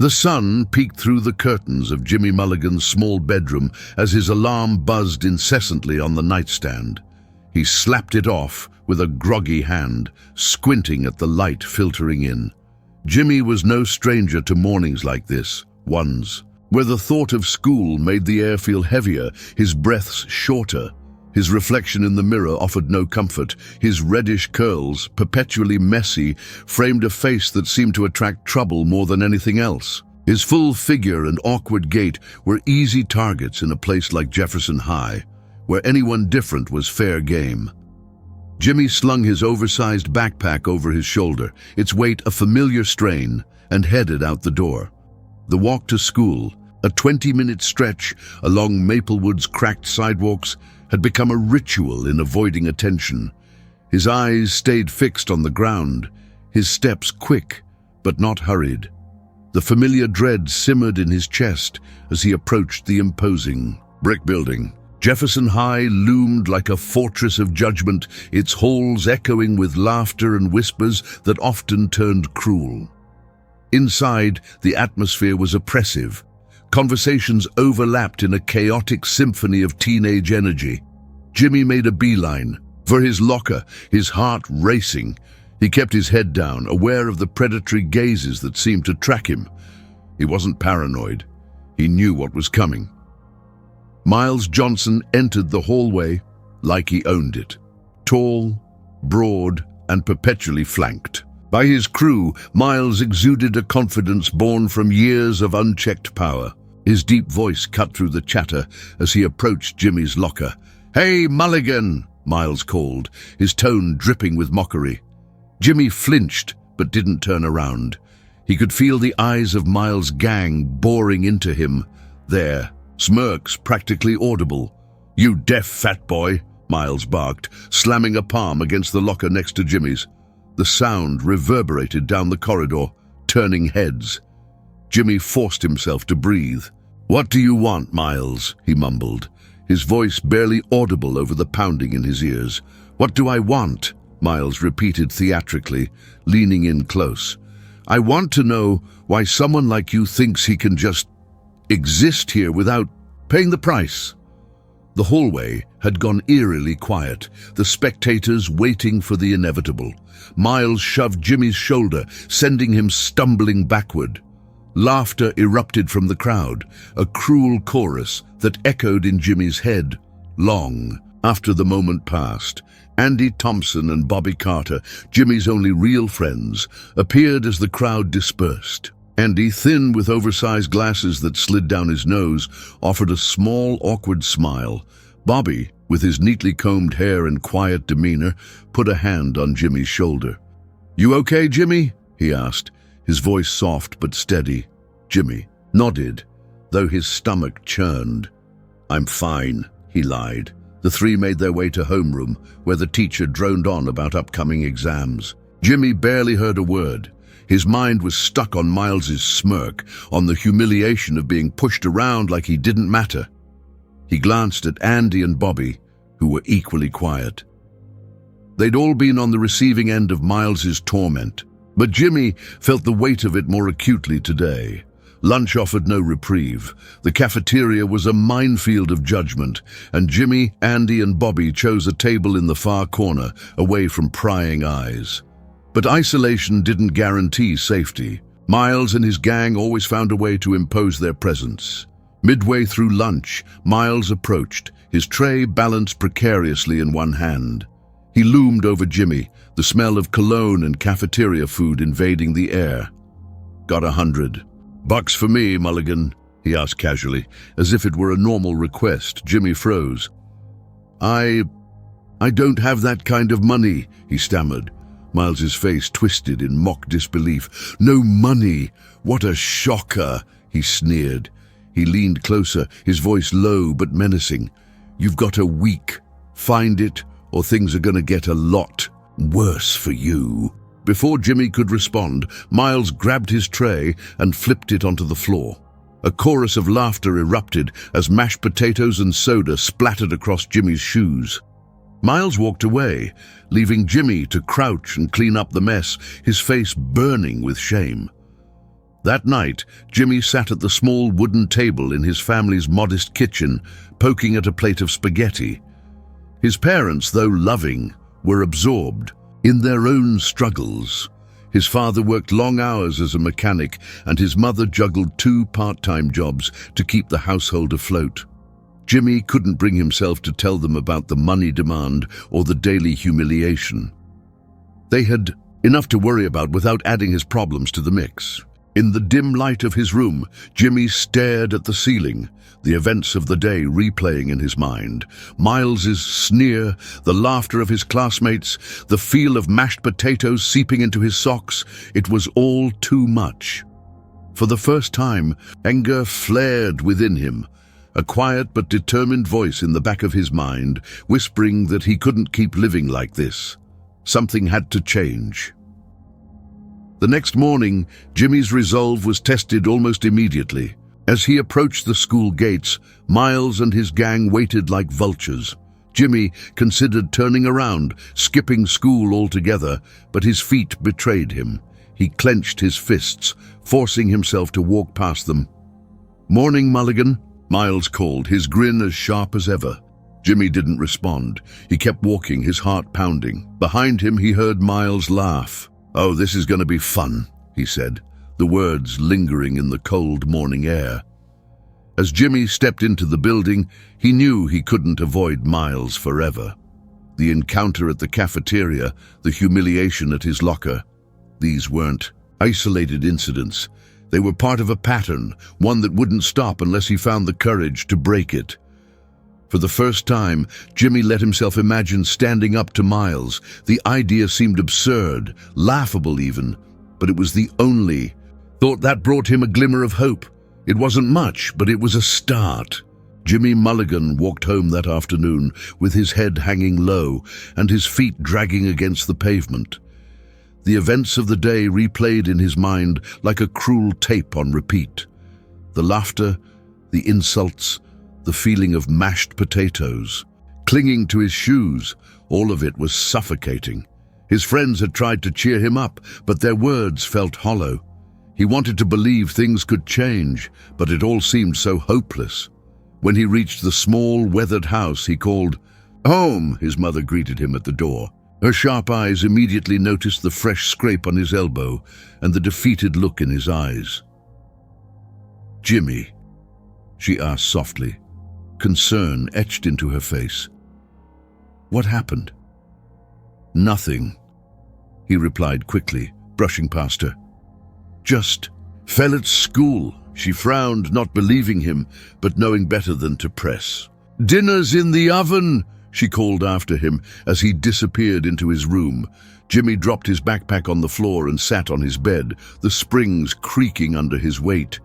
The sun peeked through the curtains of Jimmy Mulligan's small bedroom as his alarm buzzed incessantly on the nightstand. He slapped it off with a groggy hand, squinting at the light filtering in. Jimmy was no stranger to mornings like this, ones where the thought of school made the air feel heavier, his breaths shorter. His reflection in the mirror offered no comfort. His reddish curls, perpetually messy, framed a face that seemed to attract trouble more than anything else. His full figure and awkward gait were easy targets in a place like Jefferson High, where anyone different was fair game. Jimmy slung his oversized backpack over his shoulder, its weight a familiar strain, and headed out the door. The walk to school, a 20-minute stretch along Maplewood's cracked sidewalks, had become a ritual in avoiding attention. His eyes stayed fixed on the ground, his steps quick but not hurried. The familiar dread simmered in his chest as he approached the imposing brick building. Jefferson High loomed like a fortress of judgment, its halls echoing with laughter and whispers that often turned cruel. Inside, the atmosphere was oppressive. Conversations overlapped in a chaotic symphony of teenage energy. Jimmy made a beeline for his locker, his heart racing. He kept his head down, aware of the predatory gazes that seemed to track him. He wasn't paranoid. He knew what was coming. Miles Johnson entered the hallway like he owned it. Tall, broad, and perpetually flanked. By his crew, Miles exuded a confidence born from years of unchecked power. His deep voice cut through the chatter as he approached Jimmy's locker. "Hey, Mulligan!" Miles called, his tone dripping with mockery. Jimmy flinched but didn't turn around. He could feel the eyes of Miles' gang boring into him. There, smirks practically audible. "You deaf fat boy," Miles barked, slamming a palm against the locker next to Jimmy's. The sound reverberated down the corridor, turning heads. Jimmy forced himself to breathe. "What do you want, Miles?" he mumbled, his voice barely audible over the pounding in his ears. "What do I want?" Miles repeated theatrically, leaning in close. "I want to know why someone like you thinks he can just exist here without paying the price." The hallway had gone eerily quiet, the spectators waiting for the inevitable. Miles shoved Jimmy's shoulder, sending him stumbling backward. Laughter erupted from the crowd, a cruel chorus that echoed in Jimmy's head. Long after the moment passed, Andy Thompson and Bobby Carter, Jimmy's only real friends, appeared as the crowd dispersed. Andy, thin with oversized glasses that slid down his nose, offered a small, awkward smile. Bobby, with his neatly combed hair and quiet demeanor, put a hand on Jimmy's shoulder. "You okay, Jimmy?" he asked, his voice soft but steady. Jimmy nodded, though his stomach churned. "I'm fine," he lied. The three made their way to homeroom, where the teacher droned on about upcoming exams. Jimmy barely heard a word. His mind was stuck on Miles's smirk, on the humiliation of being pushed around like he didn't matter. He glanced at Andy and Bobby, who were equally quiet. They'd all been on the receiving end of Miles's torment, but Jimmy felt the weight of it more acutely today. Lunch offered no reprieve. The cafeteria was a minefield of judgment, and Jimmy, Andy, and Bobby chose a table in the far corner, away from prying eyes. But isolation didn't guarantee safety. Miles and his gang always found a way to impose their presence. Midway through lunch, Miles approached, his tray balanced precariously in one hand. He loomed over Jimmy, the smell of cologne and cafeteria food invading the air. "Got $100 for me, Mulligan?" he asked casually, as if it were a normal request. Jimmy froze. I don't have that kind of money," he stammered. Miles's face twisted in mock disbelief. "No money? What a shocker," he sneered. He leaned closer, his voice low but menacing. "You've got a week. Find it, or things are going to get a lot worse for you." Before Jimmy could respond, Miles grabbed his tray and flipped it onto the floor. A chorus of laughter erupted as mashed potatoes and soda splattered across Jimmy's shoes. Miles walked away, leaving Jimmy to crouch and clean up the mess, his face burning with shame. That night, Jimmy sat at the small wooden table in his family's modest kitchen, poking at a plate of spaghetti. His parents, though loving, were absorbed in their own struggles. His father worked long hours as a mechanic, and his mother juggled 2 part-time jobs to keep the household afloat. Jimmy couldn't bring himself to tell them about the money demand or the daily humiliation. They had enough to worry about without adding his problems to the mix. In the dim light of his room, Jimmy stared at the ceiling, the events of the day replaying in his mind. Miles's sneer, the laughter of his classmates, the feel of mashed potatoes seeping into his socks. It was all too much. For the first time, anger flared within him, a quiet but determined voice in the back of his mind, whispering that he couldn't keep living like this. Something had to change. The next morning, Jimmy's resolve was tested almost immediately. As he approached the school gates, Miles and his gang waited like vultures. Jimmy considered turning around, skipping school altogether, but his feet betrayed him. He clenched his fists, forcing himself to walk past them. "Morning, Mulligan," Miles called, his grin as sharp as ever. Jimmy didn't respond. He kept walking, his heart pounding. Behind him, he heard Miles laugh. "Oh, this is going to be fun," he said, the words lingering in the cold morning air. As Jimmy stepped into the building, he knew he couldn't avoid Miles forever. The encounter at the cafeteria, the humiliation at his locker, these weren't isolated incidents. They were part of a pattern, one that wouldn't stop unless he found the courage to break it. For the first time, Jimmy let himself imagine standing up to Miles. The idea seemed absurd, laughable even, but it was the only thought that brought him a glimmer of hope. It wasn't much, but it was a start. Jimmy Mulligan walked home that afternoon with his head hanging low and his feet dragging against the pavement. The events of the day replayed in his mind like a cruel tape on repeat. The laughter, the insults, the feeling of mashed potatoes. Clinging to his shoes, all of it was suffocating. His friends had tried to cheer him up, but their words felt hollow. He wanted to believe things could change, but it all seemed so hopeless. When he reached the small, weathered house, he called, "Home!" His mother greeted him at the door. Her sharp eyes immediately noticed the fresh scrape on his elbow and the defeated look in his eyes. "Jimmy?" she asked softly, concern etched into her face. "What happened?" "Nothing," he replied quickly, brushing past her. "Just fell at school." She frowned, not believing him, but knowing better than to press. "Dinner's in the oven," she called after him as he disappeared into his room. Jimmy dropped his backpack on the floor and sat on his bed, the springs creaking under his weight.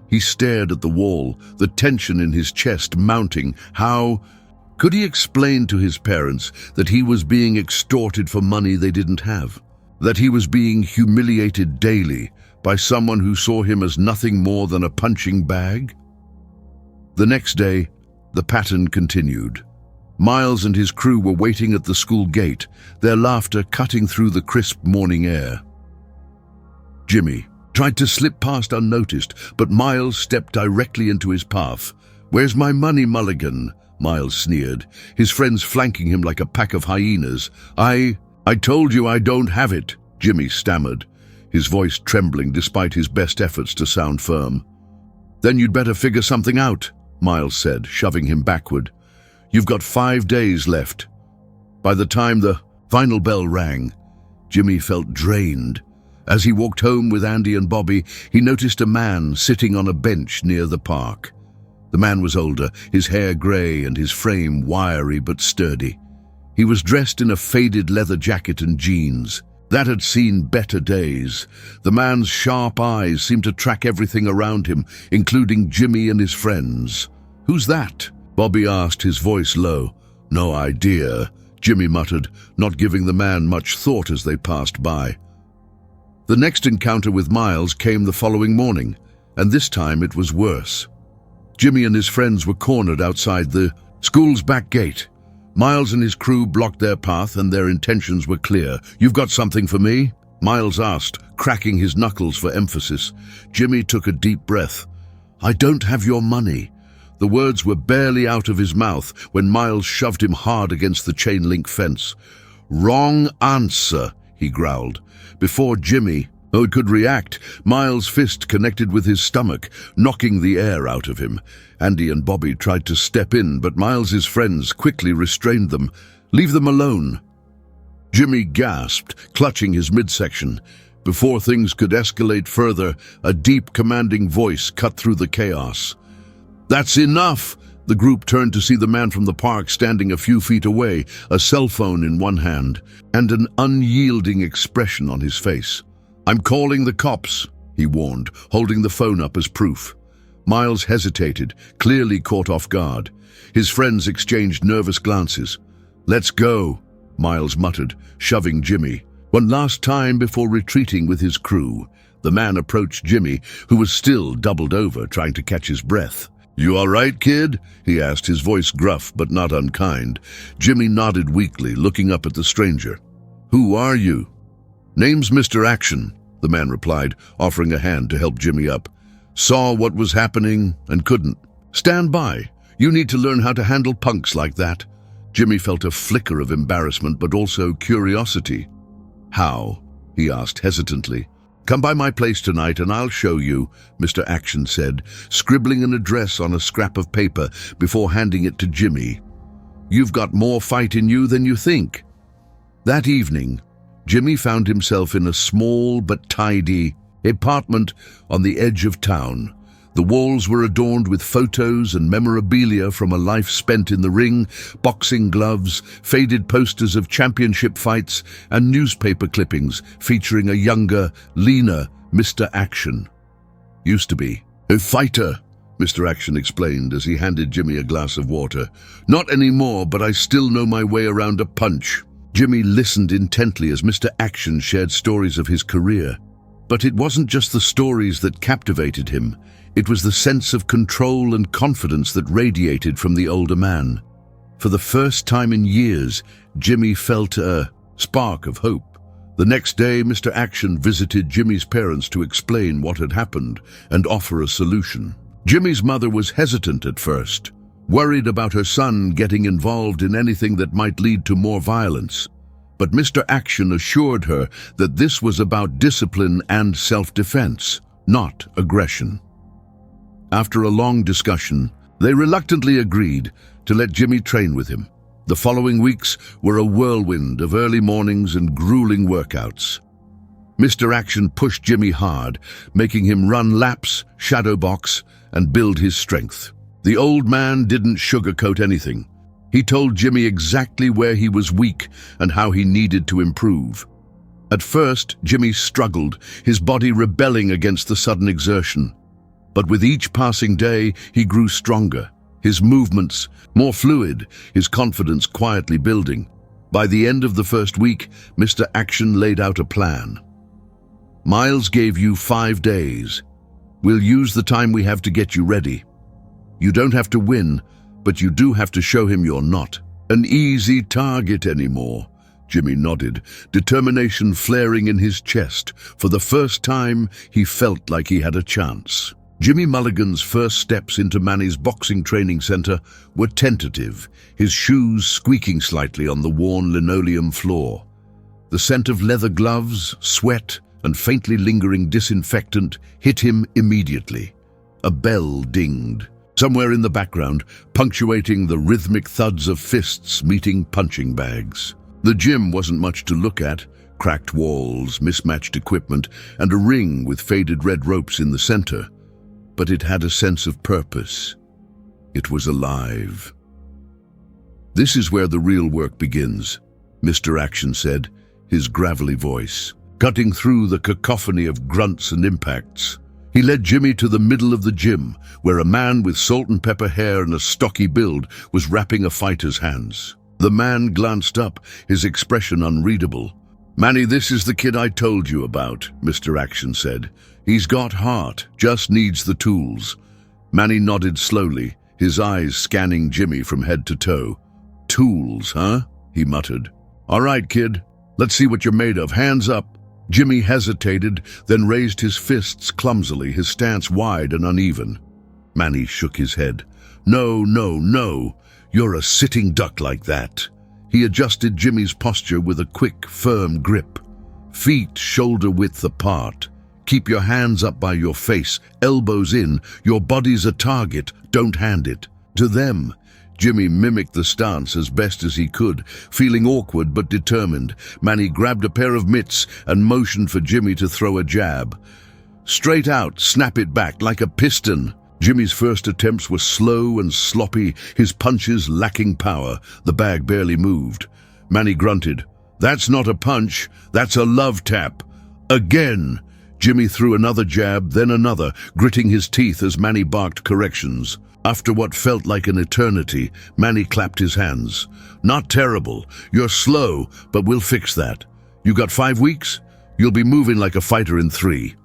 He stared at the wall, the tension in his chest mounting. How could he explain to his parents that he was being extorted for money they didn't have? That he was being humiliated daily by someone who saw him as nothing more than a punching bag? The next day, the pattern continued. Miles and his crew were waiting at the school gate, their laughter cutting through the crisp morning air. Jimmy tried to slip past unnoticed, but Miles stepped directly into his path. "Where's my money, Mulligan?" Miles sneered, his friends flanking him like a pack of hyenas. I told you I don't have it," Jimmy stammered, his voice trembling despite his best efforts to sound firm. "Then you'd better figure something out," Miles said, shoving him backward. "You've got 5 days left." By the time the final bell rang, Jimmy felt drained. As he walked home with Andy and Bobby, he noticed a man sitting on a bench near the park. The man was older, his hair grey and his frame wiry but sturdy. He was dressed in a faded leather jacket and jeans. That had seen better days. The man's sharp eyes seemed to track everything around him, including Jimmy and his friends. "Who's that?" Bobby asked, his voice low. "No idea," Jimmy muttered, not giving the man much thought as they passed by. The next encounter with Miles came the following morning, and this time it was worse. Jimmy and his friends were cornered outside the school's back gate. Miles and his crew blocked their path, and their intentions were clear. "You've got something for me?" Miles asked, cracking his knuckles for emphasis. Jimmy took a deep breath. "I don't have your money." The words were barely out of his mouth when Miles shoved him hard against the chain-link fence. "Wrong answer," he growled. Before Jimmy could react, Miles' fist connected with his stomach, knocking the air out of him. Andy and Bobby tried to step in, but Miles's friends quickly restrained them. "Leave them alone." Jimmy gasped, clutching his midsection. Before things could escalate further, a deep, commanding voice cut through the chaos. "That's enough!" The group turned to see the man from the park standing a few feet away, a cell phone in one hand, and an unyielding expression on his face. "I'm calling the cops," he warned, holding the phone up as proof. Miles hesitated, clearly caught off guard. His friends exchanged nervous glances. "Let's go," Miles muttered, shoving Jimmy. One last time before retreating with his crew, the man approached Jimmy, who was still doubled over, trying to catch his breath. "You all right, kid?" he asked, his voice gruff but not unkind. Jimmy nodded weakly, looking up at the stranger. "Who are you?" "Name's Mr. Action," the man replied, offering a hand to help Jimmy up. "Saw what was happening and couldn't. Stand by. You need to learn how to handle punks like that." Jimmy felt a flicker of embarrassment but also curiosity. "How?" he asked hesitantly. "Come by my place tonight and I'll show you," Mr. Action said, scribbling an address on a scrap of paper before handing it to Jimmy. "You've got more fight in you than you think." That evening, Jimmy found himself in a small but tidy apartment on the edge of town. The walls were adorned with photos and memorabilia from a life spent in the ring, boxing gloves, faded posters of championship fights, and newspaper clippings featuring a younger, leaner Mr. Action. "Used to be a fighter," Mr. Action explained as he handed Jimmy a glass of water. "Not anymore, but I still know my way around a punch." Jimmy listened intently as Mr. Action shared stories of his career. But it wasn't just the stories that captivated him. It was the sense of control and confidence that radiated from the older man. For the first time in years, Jimmy felt a spark of hope. The next day, Mr. Action visited Jimmy's parents to explain what had happened and offer a solution. Jimmy's mother was hesitant at first, worried about her son getting involved in anything that might lead to more violence. But Mr. Action assured her that this was about discipline and self-defense, not aggression. After a long discussion, they reluctantly agreed to let Jimmy train with him. The following weeks were a whirlwind of early mornings and grueling workouts. Mr. Action pushed Jimmy hard, making him run laps, shadow box, and build his strength. The old man didn't sugarcoat anything. He told Jimmy exactly where he was weak and how he needed to improve. At first, Jimmy struggled, his body rebelling against the sudden exertion. But with each passing day, he grew stronger, his movements more fluid, his confidence quietly building. By the end of the first week, Mr. Action laid out a plan. "Miles gave you 5 days. We'll use the time we have to get you ready. You don't have to win, but you do have to show him you're not an easy target anymore." Jimmy nodded, determination flaring in his chest. For the first time, he felt like he had a chance. Jimmy Mulligan's first steps into Manny's boxing training center were tentative, his shoes squeaking slightly on the worn linoleum floor. The scent of leather gloves, sweat, and faintly lingering disinfectant hit him immediately. A bell dinged, somewhere in the background, punctuating the rhythmic thuds of fists meeting punching bags. The gym wasn't much to look at: cracked walls, mismatched equipment, and a ring with faded red ropes in the center. But it had a sense of purpose. It was alive. "This is where the real work begins," Mr. Action said, his gravelly voice cutting through the cacophony of grunts and impacts. He led Jimmy to the middle of the gym, where a man with salt and pepper hair and a stocky build was wrapping a fighter's hands. The man glanced up, his expression unreadable. "Manny, this is the kid I told you about," Mr. Action said. "He's got heart, just needs the tools." Manny nodded slowly, his eyes scanning Jimmy from head to toe. "Tools, huh?" he muttered. "All right, kid, let's see what you're made of. Hands up." Jimmy hesitated, then raised his fists clumsily, his stance wide and uneven. Manny shook his head. No, no, no. You're a sitting duck like that. He adjusted Jimmy's posture with a quick, firm grip. Feet shoulder-width apart. Keep your hands up by your face, elbows in. Your body's a target, don't hand it. To them. Jimmy mimicked the stance as best as he could, feeling awkward but determined. Manny grabbed a pair of mitts and motioned for Jimmy to throw a jab. Straight out, snap it back like a piston. Jimmy's first attempts were slow and sloppy, his punches lacking power. The bag barely moved. Manny grunted. That's not a punch, that's a love tap. Again. Jimmy threw another jab, then another, gritting his teeth as Manny barked corrections. After what felt like an eternity, Manny clapped his hands. Not terrible. You're slow, but we'll fix that. You got 5 weeks? You'll be moving like a fighter in 3.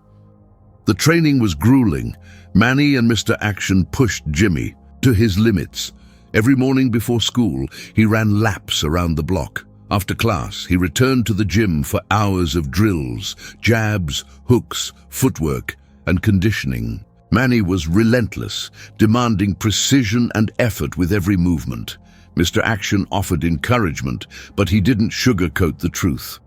The training was grueling. Manny and Mr. Action pushed Jimmy to his limits. Every morning before school, he ran laps around the block. After class, he returned to the gym for hours of drills, jabs, hooks, footwork, and conditioning. Manny was relentless, demanding precision and effort with every movement. Mr. Action offered encouragement, but he didn't sugarcoat the truth.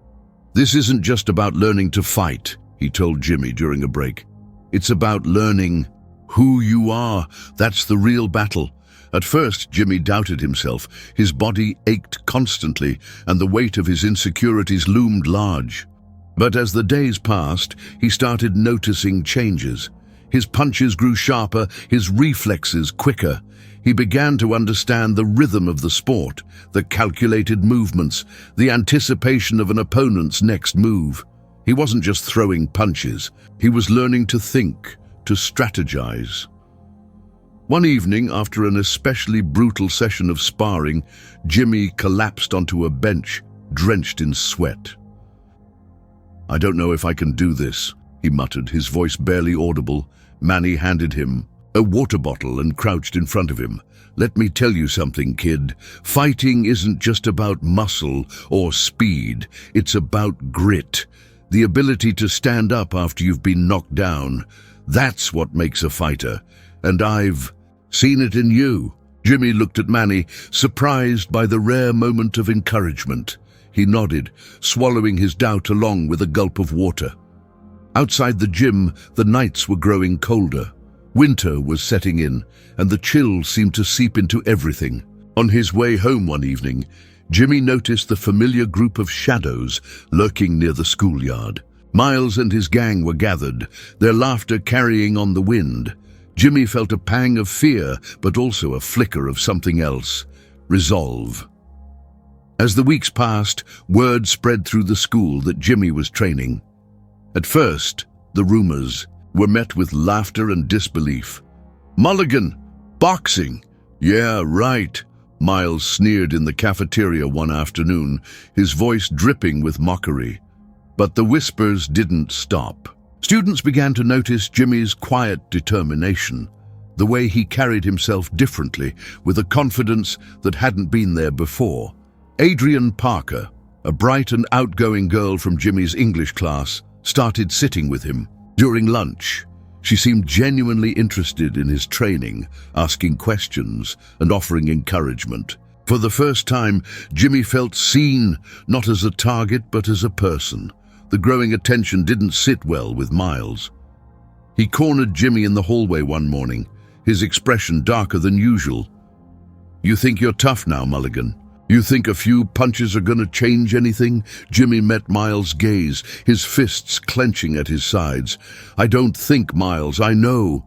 This isn't just about learning to fight, he told Jimmy during a break. It's about learning who you are. That's the real battle. At first, Jimmy doubted himself. His body ached constantly, and the weight of his insecurities loomed large. But as the days passed, he started noticing changes. His punches grew sharper, his reflexes quicker. He began to understand the rhythm of the sport, the calculated movements, the anticipation of an opponent's next move. He wasn't just throwing punches. He was learning to think, to strategize. One evening, after an especially brutal session of sparring, Jimmy collapsed onto a bench, drenched in sweat. I don't know if I can do this, he muttered, his voice barely audible. Manny handed him a water bottle and crouched in front of him. Let me tell you something, kid. Fighting isn't just about muscle or speed. It's about grit. The ability to stand up after you've been knocked down. That's what makes a fighter. And I've seen it in you. Jimmy looked at Manny, surprised by the rare moment of encouragement. He nodded, swallowing his doubt along with a gulp of water. Outside the gym, the nights were growing colder. Winter was setting in, and the chill seemed to seep into everything. On his way home one evening, Jimmy noticed the familiar group of shadows lurking near the schoolyard. Miles and his gang were gathered, their laughter carrying on the wind. Jimmy felt a pang of fear, but also a flicker of something else. Resolve. As the weeks passed, word spread through the school that Jimmy was training. At first, the rumors were met with laughter and disbelief. Mulligan! Boxing! Yeah, right, Miles sneered in the cafeteria one afternoon, his voice dripping with mockery. But the whispers didn't stop. Students began to notice Jimmy's quiet determination, the way he carried himself differently, with a confidence that hadn't been there before. Adrian Parker, a bright and outgoing girl from Jimmy's English class, started sitting with him. During lunch, she seemed genuinely interested in his training, asking questions and offering encouragement. For the first time, Jimmy felt seen, not as a target but as a person. The growing attention didn't sit well with Miles. He cornered Jimmy in the hallway one morning, his expression darker than usual. You think you're tough now, Mulligan? You think a few punches are going to change anything? Jimmy met Miles' gaze, his fists clenching at his sides. I don't think, Miles, I know.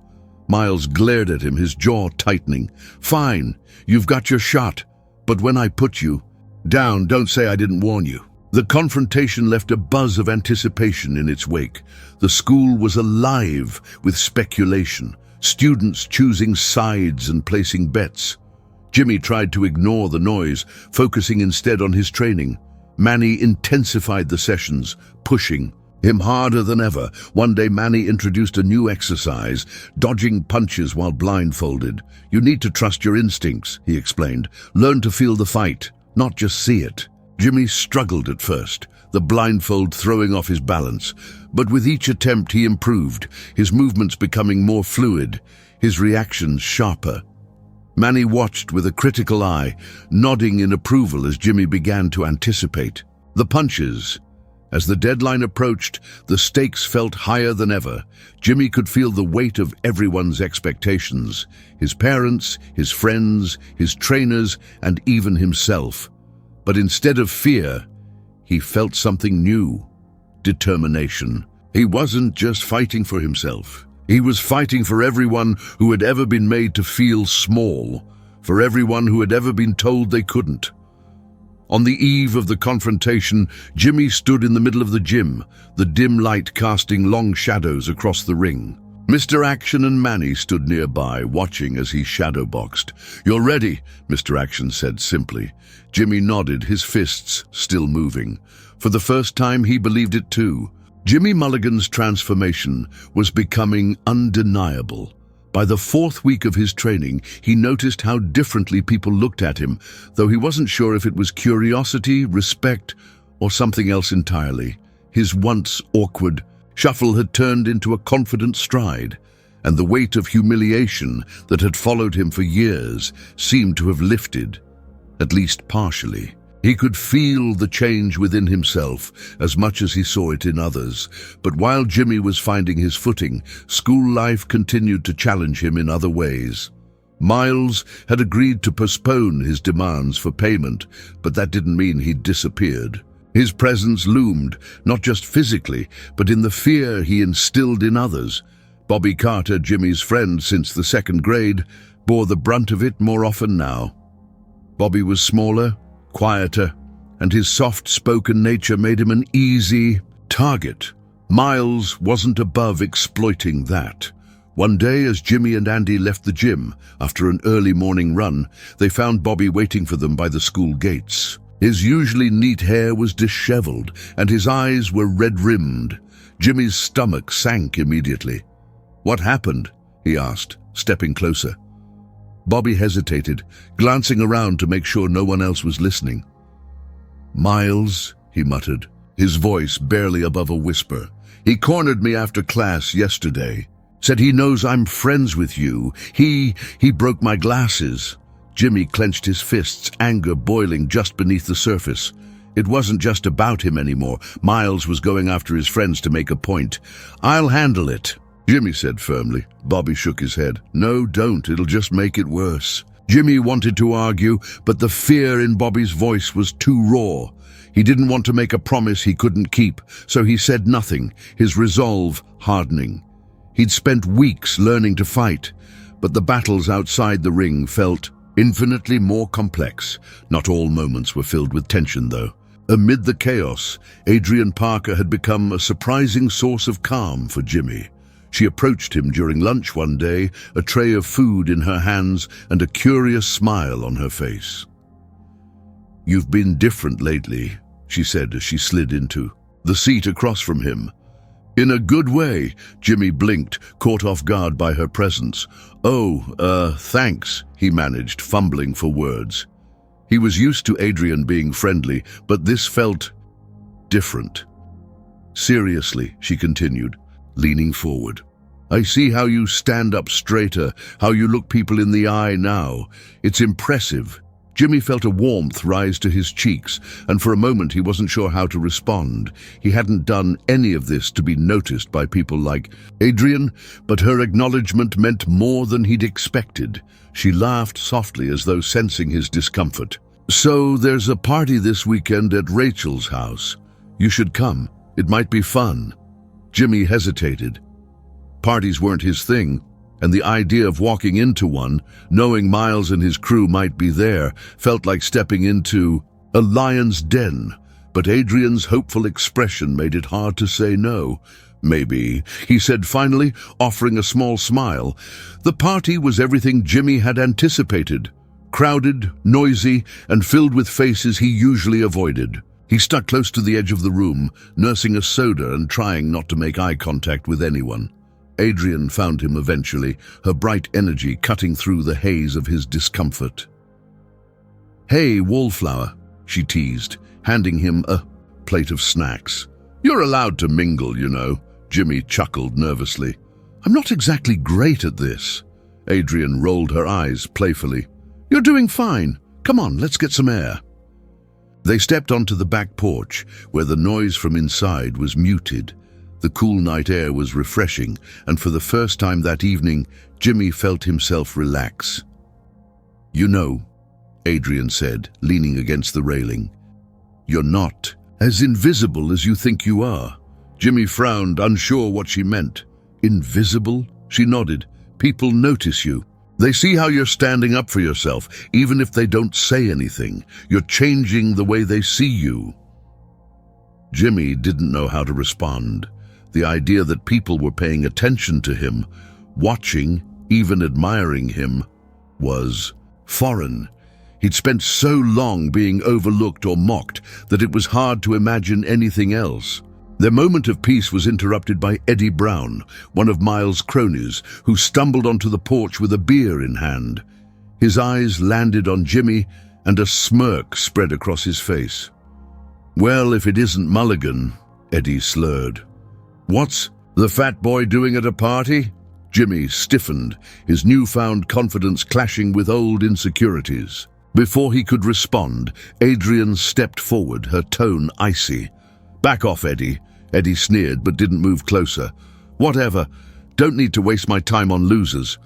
Miles glared at him, his jaw tightening. Fine, you've got your shot. But when I put you down, don't say I didn't warn you. The confrontation left a buzz of anticipation in its wake. The school was alive with speculation, students choosing sides and placing bets. Jimmy tried to ignore the noise, focusing instead on his training. Manny intensified the sessions, pushing him harder than ever. One day Manny introduced a new exercise, dodging punches while blindfolded. You need to trust your instincts, he explained. Learn to feel the fight, not just see it. Jimmy struggled at first, the blindfold throwing off his balance, but with each attempt he improved, his movements becoming more fluid, his reactions sharper. Manny watched with a critical eye, nodding in approval as Jimmy began to anticipate. The punches. As the deadline approached, the stakes felt higher than ever. Jimmy could feel the weight of everyone's expectations, his parents, his friends, his trainers, and even himself. But instead of fear, he felt something new: determination. He wasn't just fighting for himself. He was fighting for everyone who had ever been made to feel small, for everyone who had ever been told they couldn't. On the eve of the confrontation, Jimmy stood in the middle of the gym, the dim light casting long shadows across the ring. Mr. Action and Manny stood nearby, watching as he shadowboxed. "You're ready," Mr. Action said simply. Jimmy nodded, his fists still moving. For the first time, he believed it too. Jimmy Mulligan's transformation was becoming undeniable. By the 4th week of his training, he noticed how differently people looked at him, though he wasn't sure if it was curiosity, respect, or something else entirely. His once awkward shuffle had turned into a confident stride, and the weight of humiliation that had followed him for years seemed to have lifted, at least partially. He could feel the change within himself as much as he saw it in others. But while Jimmy was finding his footing, school life continued to challenge him in other ways. Miles had agreed to postpone his demands for payment, but that didn't mean he'd disappeared. His presence loomed, not just physically, but in the fear he instilled in others. Bobby Carter, Jimmy's friend since the 2nd grade, bore the brunt of it more often now. Bobby was smaller, quieter, and his soft-spoken nature made him an easy target. Miles wasn't above exploiting that. One day, as Jimmy and Andy left the gym after an early morning run, they found Bobby waiting for them by the school gates. His usually neat hair was disheveled, and his eyes were red-rimmed. Jimmy's stomach sank immediately. "What happened?" he asked, stepping closer. Bobby hesitated, glancing around to make sure no one else was listening. "Miles," he muttered, his voice barely above a whisper. "He cornered me after class yesterday. Said he knows I'm friends with you. He broke my glasses." Jimmy clenched his fists, anger boiling just beneath the surface. It wasn't just about him anymore. Miles was going after his friends to make a point. "I'll handle it," Jimmy said firmly. Bobby shook his head. "No, don't. It'll just make it worse." Jimmy wanted to argue, but the fear in Bobby's voice was too raw. He didn't want to make a promise he couldn't keep, so he said nothing, his resolve hardening. He'd spent weeks learning to fight, but the battles outside the ring felt infinitely more complex. Not all moments were filled with tension, though. Amid the chaos, Adrian Parker had become a surprising source of calm for Jimmy. She approached him during lunch one day, a tray of food in her hands and a curious smile on her face. "You've been different lately," she said as she slid into the seat across from him. "In a good way," Jimmy blinked, caught off guard by her presence. Thanks," he managed, fumbling for words. He was used to Adrian being friendly, but this felt different. "Seriously," she continued, leaning forward. "I see how you stand up straighter, how you look people in the eye now. It's impressive." Jimmy felt a warmth rise to his cheeks, and for a moment he wasn't sure how to respond. He hadn't done any of this to be noticed by people like Adrian, but her acknowledgement meant more than he'd expected. She laughed softly as though sensing his discomfort. "So there's a party this weekend at Rachel's house. You should come. It might be fun." Jimmy hesitated. Parties weren't his thing, and the idea of walking into one, knowing Miles and his crew might be there, felt like stepping into a lion's den. But Adrian's hopeful expression made it hard to say no. "Maybe," he said finally, offering a small smile. The party was everything Jimmy had anticipated. Crowded, noisy, and filled with faces he usually avoided. He stuck close to the edge of the room, nursing a soda and trying not to make eye contact with anyone. Adrian found him eventually, her bright energy cutting through the haze of his discomfort. "Hey, Wallflower," she teased, handing him a plate of snacks. "You're allowed to mingle, you know," Jimmy chuckled nervously. "I'm not exactly great at this." Adrian rolled her eyes playfully. "You're doing fine. Come on, let's get some air." They stepped onto the back porch, where the noise from inside was muted. The cool night air was refreshing, and for the first time that evening, Jimmy felt himself relax. "You know," Adrian said, leaning against the railing, "you're not as invisible as you think you are." Jimmy frowned, unsure what she meant. "Invisible?" She nodded. "People notice you. They see how you're standing up for yourself, even if they don't say anything. You're changing the way they see you." Jimmy didn't know how to respond. The idea that people were paying attention to him, watching, even admiring him, was foreign. He'd spent so long being overlooked or mocked that it was hard to imagine anything else. Their moment of peace was interrupted by Eddie Brown, one of Miles' cronies, who stumbled onto the porch with a beer in hand. His eyes landed on Jimmy, and a smirk spread across his face. "Well, if it isn't Mulligan," Eddie slurred. "What's the fat boy doing at a party?" Jimmy stiffened, his newfound confidence clashing with old insecurities. Before he could respond, Adrian stepped forward, her tone icy. "Back off, Eddie." Eddie sneered but didn't move closer. "Whatever. Don't need to waste my time on losers."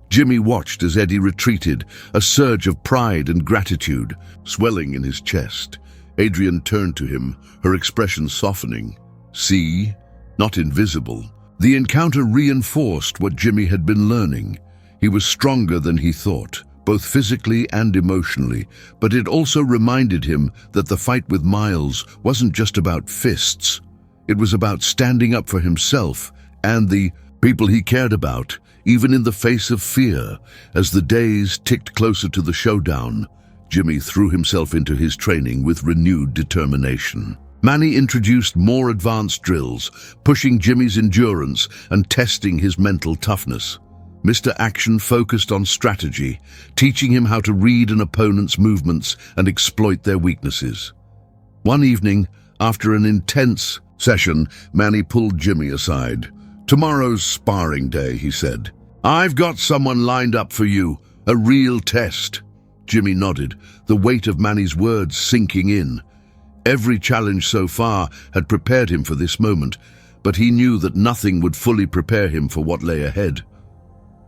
Jimmy watched as Eddie retreated, a surge of pride and gratitude swelling in his chest. Adrian turned to him, her expression softening. "See? Not invisible." The encounter reinforced what Jimmy had been learning. He was stronger than he thought, both physically and emotionally, but it also reminded him that the fight with Miles wasn't just about fists. It was about standing up for himself and the people he cared about, even in the face of fear. As the days ticked closer to the showdown, Jimmy threw himself into his training with renewed determination. Manny introduced more advanced drills, pushing Jimmy's endurance and testing his mental toughness. Mr. Action focused on strategy, teaching him how to read an opponent's movements and exploit their weaknesses. One evening, after an intense session, Manny pulled Jimmy aside. "Tomorrow's sparring day," he said. "I've got someone lined up for you, a real test." Jimmy nodded, the weight of Manny's words sinking in. Every challenge so far had prepared him for this moment, but he knew that nothing would fully prepare him for what lay ahead.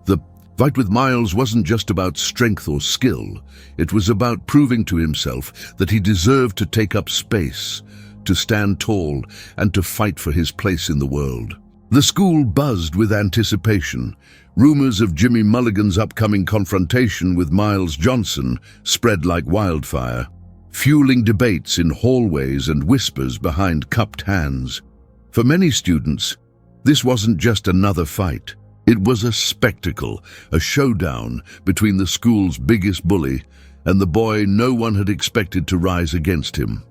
The fight with Miles wasn't just about strength or skill. It was about proving to himself that he deserved to take up space, to stand tall, and to fight for his place in the world. The school buzzed with anticipation. Rumors of Jimmy Mulligan's upcoming confrontation with Miles Johnson spread like wildfire, fueling debates in hallways and whispers behind cupped hands. For many students, this wasn't just another fight. It was a spectacle, a showdown between the school's biggest bully and the boy no one had expected to rise against him.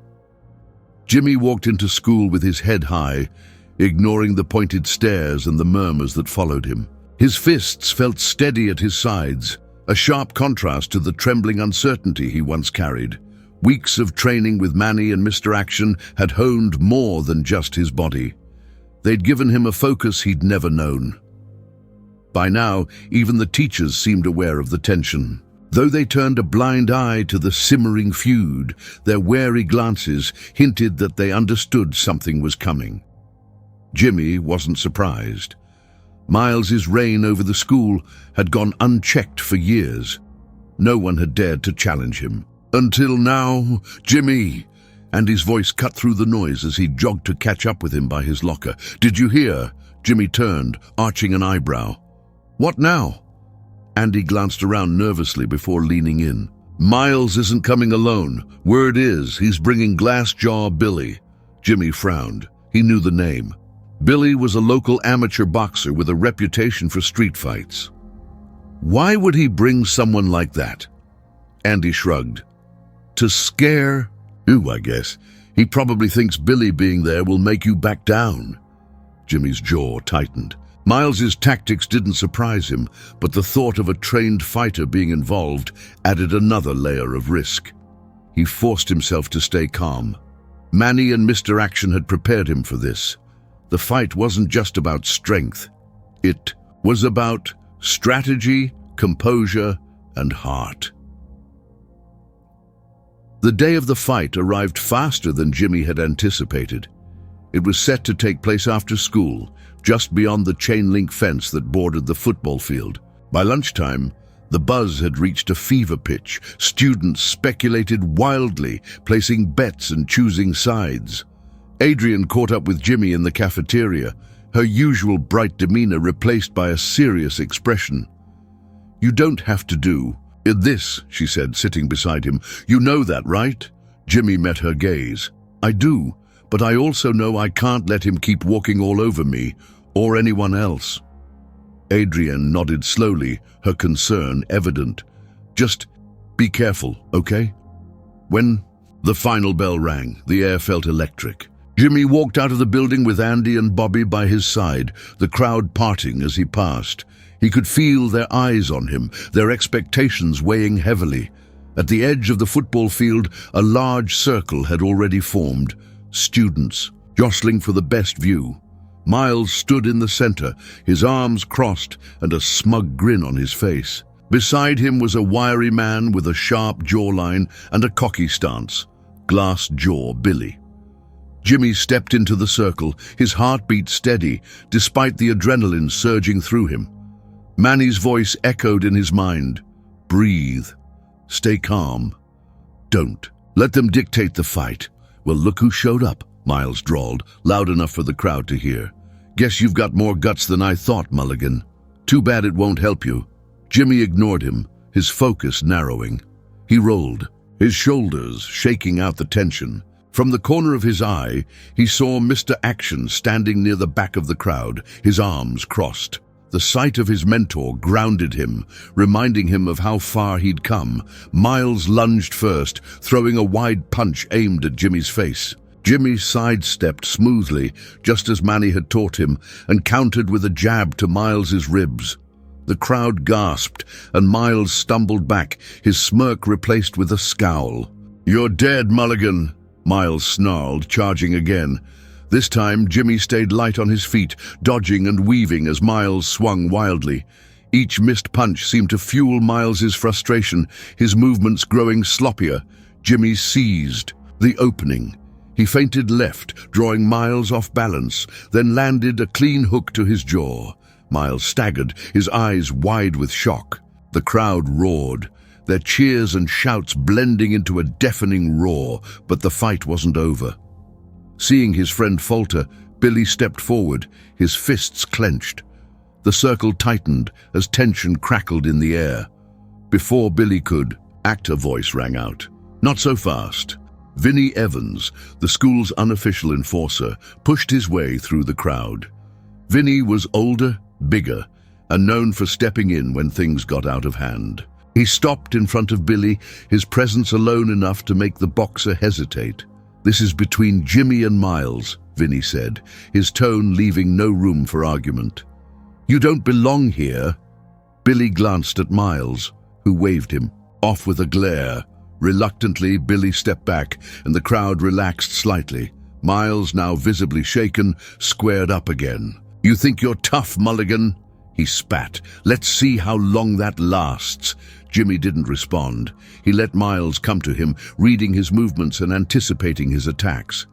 Jimmy walked into school with his head high, ignoring the pointed stares and the murmurs that followed him. His fists felt steady at his sides, a sharp contrast to the trembling uncertainty he once carried. Weeks of training with Manny and Mr. Action had honed more than just his body. They'd given him a focus he'd never known. By now, even the teachers seemed aware of the tension. Though they turned a blind eye to the simmering feud, their wary glances hinted that they understood something was coming. Jimmy wasn't surprised. Miles's reign over the school had gone unchecked for years. No one had dared to challenge him. Until now, Jimmy! And his voice cut through the noise as he jogged to catch up with him by his locker. "Did you hear?" Jimmy turned, arching an eyebrow. "What now?" Andy glanced around nervously before leaning in. "Miles isn't coming alone. Word is, he's bringing Glassjaw Billy." Jimmy frowned. He knew the name. Billy was a local amateur boxer with a reputation for street fights. Why would he bring someone like that? Andy shrugged. To scare you, I guess. He probably thinks Billy being there will make you back down. Jimmy's jaw tightened. Miles's tactics didn't surprise him, but the thought of a trained fighter being involved added another layer of risk. He forced himself to stay calm. Manny and Mr. Action had prepared him for this. The fight wasn't just about strength. It was about strategy, composure, and heart. The day of the fight arrived faster than Jimmy had anticipated. It was set to take place after school, just beyond the chain-link fence that bordered the football field. By lunchtime, the buzz had reached a fever pitch. Students speculated wildly, placing bets and choosing sides. Adrian caught up with Jimmy in the cafeteria, her usual bright demeanor replaced by a serious expression. "You don't have to do this," she said, sitting beside him. "You know that, right?" Jimmy met her gaze. "I do, but I also know I can't let him keep walking all over me, or anyone else." Adrian nodded slowly, her concern evident. "Just be careful, okay?" When the final bell rang, the air felt electric. Jimmy walked out of the building with Andy and Bobby by his side, the crowd parting as he passed. He could feel their eyes on him, their expectations weighing heavily. At the edge of the football field, a large circle had already formed. Students, jostling for the best view. Miles stood in the center, his arms crossed and a smug grin on his face. Beside him was a wiry man with a sharp jawline and a cocky stance. Glass jaw Billy. Jimmy stepped into the circle, his heartbeat steady, despite the adrenaline surging through him. Manny's voice echoed in his mind. "Breathe. Stay calm. Don't let them dictate the fight." "Well, look who showed up," Miles drawled, loud enough for the crowd to hear. "Guess you've got more guts than I thought, Mulligan. Too bad it won't help you." Jimmy ignored him, his focus narrowing. He rolled, his shoulders shaking out the tension. From the corner of his eye, he saw Mr. Action standing near the back of the crowd, his arms crossed. The sight of his mentor grounded him, reminding him of how far he'd come. Miles lunged first, throwing a wide punch aimed at Jimmy's face. Jimmy sidestepped smoothly, just as Manny had taught him, and countered with a jab to Miles's ribs. The crowd gasped, and Miles stumbled back, his smirk replaced with a scowl. "You're dead, Mulligan," Miles snarled, charging again. This time, Jimmy stayed light on his feet, dodging and weaving as Miles swung wildly. Each missed punch seemed to fuel Miles's frustration, his movements growing sloppier. Jimmy seized the opening. He feinted left, drawing Miles off balance, then landed a clean hook to his jaw. Miles staggered, his eyes wide with shock. The crowd roared, their cheers and shouts blending into a deafening roar, but the fight wasn't over. Seeing his friend falter, Billy stepped forward, his fists clenched. The circle tightened as tension crackled in the air. Before Billy could act, a voice rang out. "Not so fast." Vinnie Evans, the school's unofficial enforcer, pushed his way through the crowd. Vinnie was older, bigger, and known for stepping in when things got out of hand. He stopped in front of Billy, his presence alone enough to make the boxer hesitate. "This is between Jimmy and Miles," Vinnie said, his tone leaving no room for argument. "You don't belong here." Billy glanced at Miles, who waved him off with a glare. Reluctantly, Billy stepped back, and the crowd relaxed slightly. Miles, now visibly shaken, squared up again. "You think you're tough, Mulligan?" He spat. "Let's see how long that lasts." Jimmy didn't respond. He let Miles come to him, reading his movements and anticipating his attacks.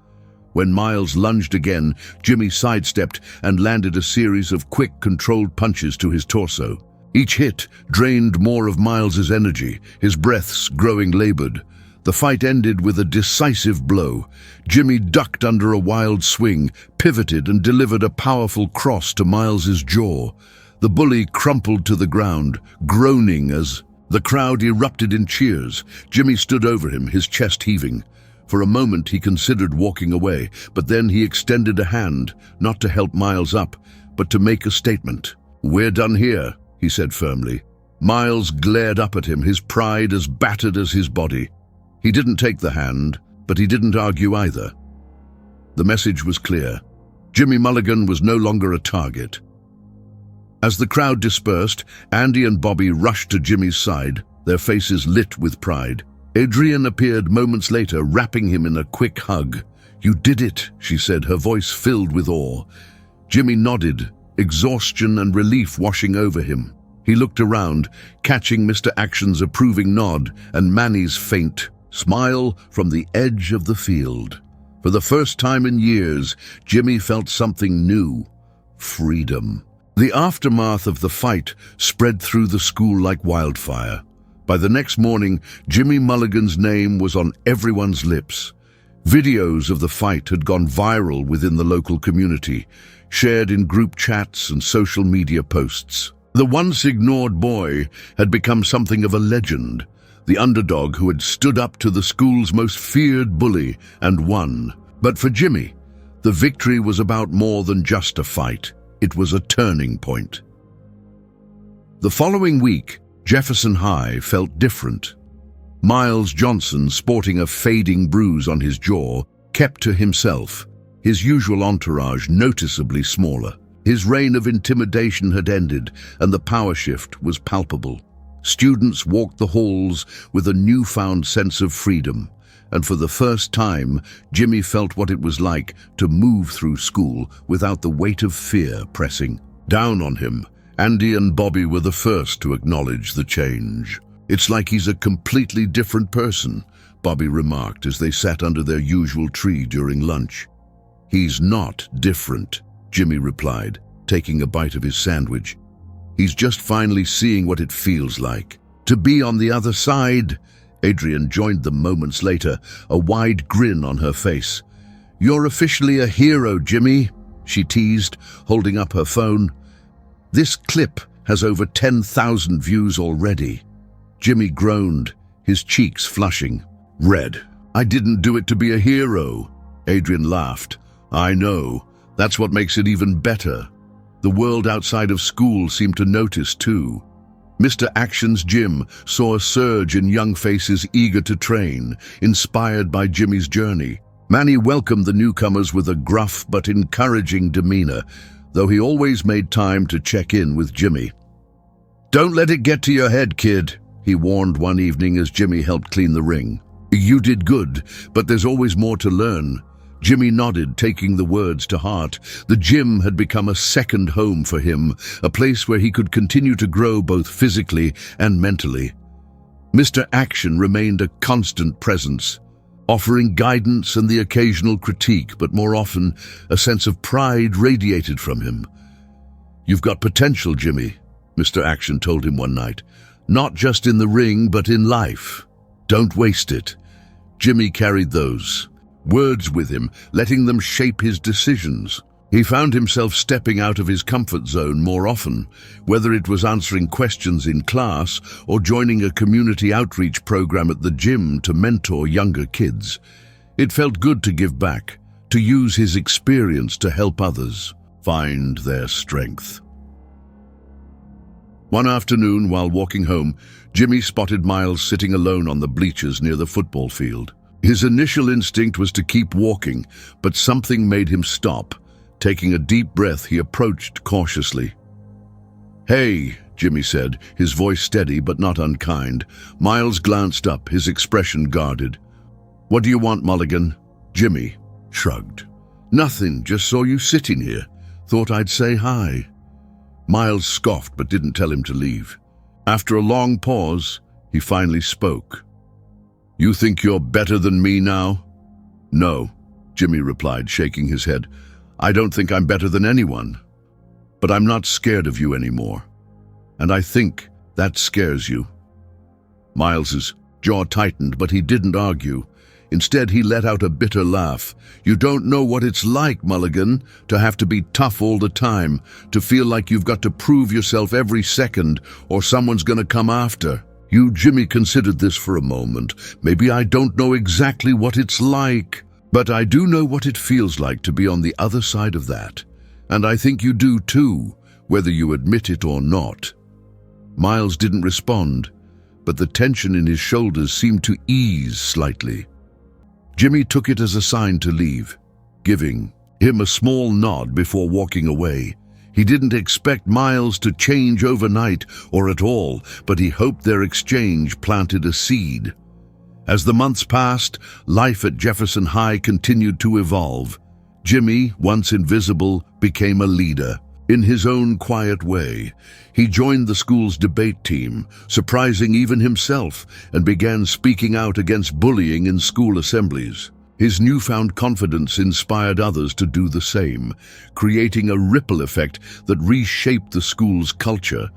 When Miles lunged again, Jimmy sidestepped and landed a series of quick, controlled punches to his torso. Each hit drained more of Miles's energy, his breaths growing labored. The fight ended with a decisive blow. Jimmy ducked under a wild swing, pivoted and delivered a powerful cross to Miles's jaw. The bully crumpled to the ground, groaning as the crowd erupted in cheers. Jimmy stood over him, his chest heaving. For a moment he considered walking away, but then he extended a hand, not to help Miles up, but to make a statement. "We're done here," he said firmly. Miles glared up at him, his pride as battered as his body. He didn't take the hand, but he didn't argue either. The message was clear. Jimmy Mulligan was no longer a target. As the crowd dispersed, Andy and Bobby rushed to Jimmy's side, their faces lit with pride. Adrian appeared moments later, wrapping him in a quick hug. "You did it," she said, her voice filled with awe. Jimmy nodded, exhaustion and relief washing over him. He looked around, catching Mr. Action's approving nod and Manny's faint smile from the edge of the field. For the first time in years, Jimmy felt something new: freedom. The aftermath of the fight spread through the school like wildfire. By the next morning, Jimmy Mulligan's name was on everyone's lips. Videos of the fight had gone viral within the local community, shared in group chats and social media posts. The once ignored boy had become something of a legend, the underdog who had stood up to the school's most feared bully and won. But for Jimmy, the victory was about more than just a fight. It was a turning point. The following week, Jefferson High felt different. Miles Johnson, sporting a fading bruise on his jaw, kept to himself, his usual entourage noticeably smaller. His reign of intimidation had ended, and the power shift was palpable. Students walked the halls with a newfound sense of freedom, and for the first time, Jimmy felt what it was like to move through school without the weight of fear pressing down on him. Andy and Bobby were the first to acknowledge the change. "It's like he's a completely different person," Bobby remarked as they sat under their usual tree during lunch. "He's not different," Jimmy replied, taking a bite of his sandwich. "He's just finally seeing what it feels like to be on the other side." Adrian joined them moments later, a wide grin on her face. "You're officially a hero, Jimmy," she teased, holding up her phone. "This clip has over 10,000 views already." Jimmy groaned, his cheeks flushing red. "I didn't do it to be a hero." Adrian laughed. "I know. That's what makes it even better." The world outside of school seemed to notice too. Mr. Action's gym saw a surge in young faces eager to train, inspired by Jimmy's journey. Manny welcomed the newcomers with a gruff but encouraging demeanor, though he always made time to check in with Jimmy. "Don't let it get to your head, kid," he warned one evening as Jimmy helped clean the ring. "You did good, but there's always more to learn." Jimmy nodded, taking the words to heart. The gym had become a second home for him, a place where he could continue to grow both physically and mentally. Mr. Action remained a constant presence, offering guidance and the occasional critique, but more often, a sense of pride radiated from him. "You've got potential, Jimmy," Mr. Action told him one night. "Not just in the ring, but in life. Don't waste it." Jimmy carried those words with him, letting them shape his decisions. He found himself stepping out of his comfort zone more often, whether it was answering questions in class or joining a community outreach program at the gym to mentor younger kids. It felt good to give back, to use his experience to help others find their strength. One afternoon, while walking home, Jimmy spotted Miles sitting alone on the bleachers near the football field. His initial instinct was to keep walking, but something made him stop. Taking a deep breath, he approached cautiously. "Hey," Jimmy said, his voice steady but not unkind. Miles glanced up, his expression guarded. "What do you want, Mulligan?" Jimmy shrugged. "Nothing, just saw you sitting here. Thought I'd say hi." Miles scoffed but didn't tell him to leave. After a long pause, he finally spoke. "You think you're better than me now?" "No," Jimmy replied, shaking his head. "I don't think I'm better than anyone. But I'm not scared of you anymore. And I think that scares you." Miles's jaw tightened, but he didn't argue. Instead, he let out a bitter laugh. "You don't know what it's like, Mulligan, to have to be tough all the time, to feel like you've got to prove yourself every second or someone's gonna come after." Jimmy considered this for a moment. "Maybe I don't know exactly what it's like, but I do know what it feels like to be on the other side of that. And I think you do too, whether you admit it or not." Miles didn't respond, but the tension in his shoulders seemed to ease slightly. Jimmy took it as a sign to leave, giving him a small nod before walking away. He didn't expect Miles to change overnight or at all, but he hoped their exchange planted a seed. As the months passed, life at Jefferson High continued to evolve. Jimmy, once invisible, became a leader. In his own quiet way, he joined the school's debate team, surprising even himself, and began speaking out against bullying in school assemblies. His newfound confidence inspired others to do the same, creating a ripple effect that reshaped the school's culture.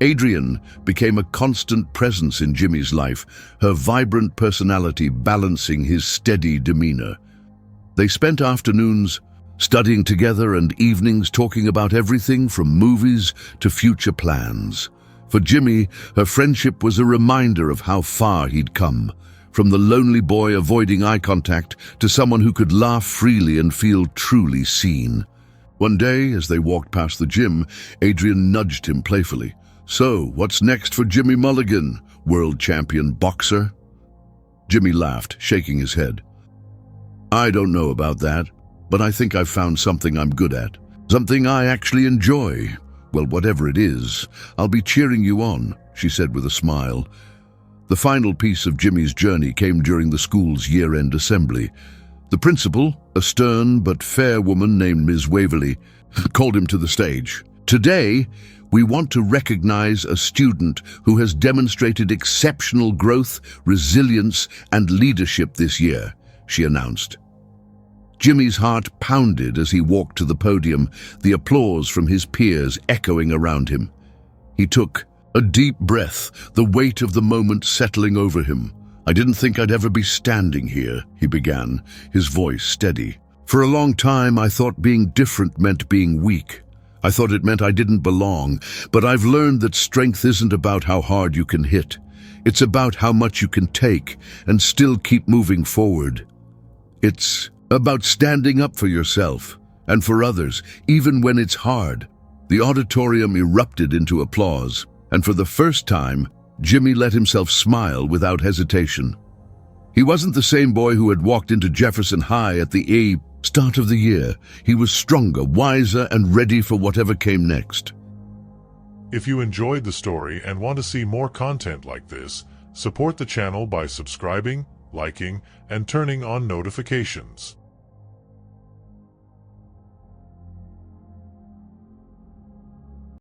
Adrian became a constant presence in Jimmy's life, her vibrant personality balancing his steady demeanor. They spent afternoons studying together and evenings talking about everything from movies to future plans. For Jimmy, her friendship was a reminder of how far he'd come, from the lonely boy avoiding eye contact to someone who could laugh freely and feel truly seen. One day, as they walked past the gym, Adrian nudged him playfully. "So, what's next for Jimmy Mulligan, world champion boxer?" Jimmy laughed, shaking his head. "I don't know about that, but I think I've found something I'm good at. Something I actually enjoy. Well, whatever it is, I'll be cheering you on," she said with a smile. The final piece of Jimmy's journey came during the school's year-end assembly. The principal, a stern but fair woman named Ms. Waverly, called him to the stage. "Today, we want to recognize a student who has demonstrated exceptional growth, resilience, and leadership this year," she announced. Jimmy's heart pounded as he walked to the podium, the applause from his peers echoing around him. He took a deep breath, the weight of the moment settling over him. "I didn't think I'd ever be standing here," he began, his voice steady. "For a long time, I thought being different meant being weak. I thought it meant I didn't belong, but I've learned that strength isn't about how hard you can hit. It's about how much you can take and still keep moving forward. It's about standing up for yourself and for others, even when it's hard." The auditorium erupted into applause, and for the first time, Jimmy let himself smile without hesitation. He wasn't the same boy who had walked into Jefferson High at the start of the year. He was stronger, wiser, and ready for whatever came next. If you enjoyed the story and want to see more content like this, support the channel by subscribing, liking, and turning on notifications.